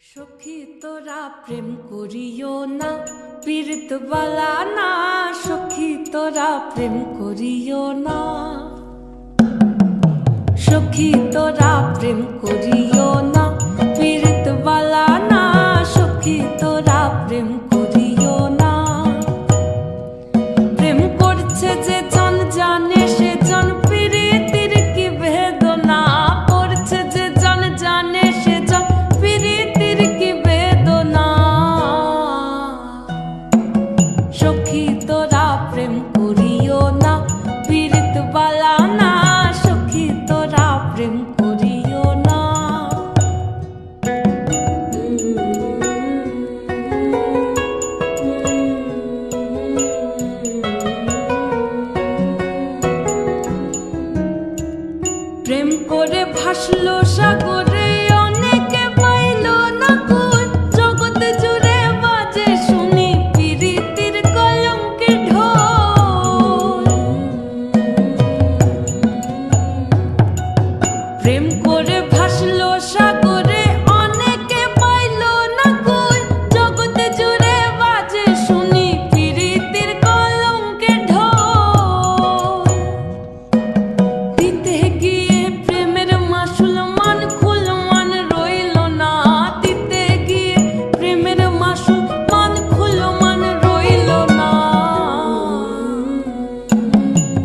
সখী তোরা প্রেম করিও না, পীড়িত বালা না। সখী তোরা প্রেম করিও না, সখী তোরা প্রেম করিও না, পীড়িত বালা না। সখী তোরা প্রেম করিও না। প্রেম করছে যে জন জানে সে জন পীড়িতির কি বেদনা। করছে যে জন জানে সে জন পীড়িতির কি বেদনা। সখী তোরা প্রেম করিও না, পীড়িত বালা না। সখী তোরা প্রেম করিও না। প্রেম করে ভাসলো সাগরে, অনেকে পাইল না কুল। জগৎ জুড়ে বাজে শুনি পীড়িতির কলঙ্কের ঢোল। প্রেম করে ভাসলো সাগরে, অনেকে পাইল না কুল। জগৎ জুড়ে বাজে শুনি পীড়িতির কলঙ্কের ঢোল। দিতে গিয়ে প্রেমের মাসুল মান খুল মান রইল না। দিতে গিয়ে প্রেমের মাসুল মান খুল মান রইল না।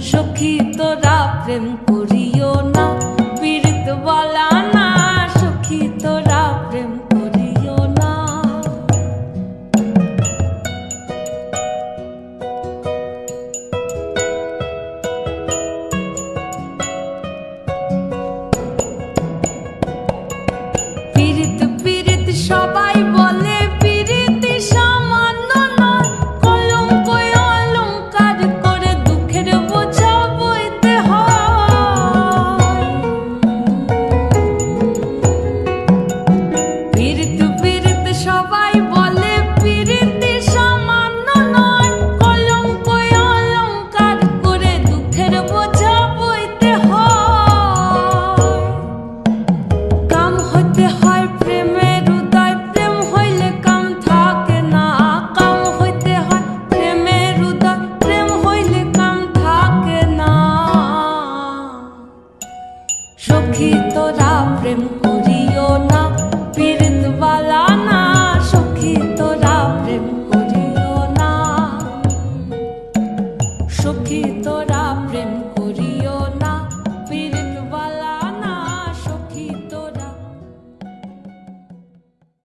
সখী তোরা প্রেম করিও না, পীড়িত বালা না। সখী তোরা প্রেম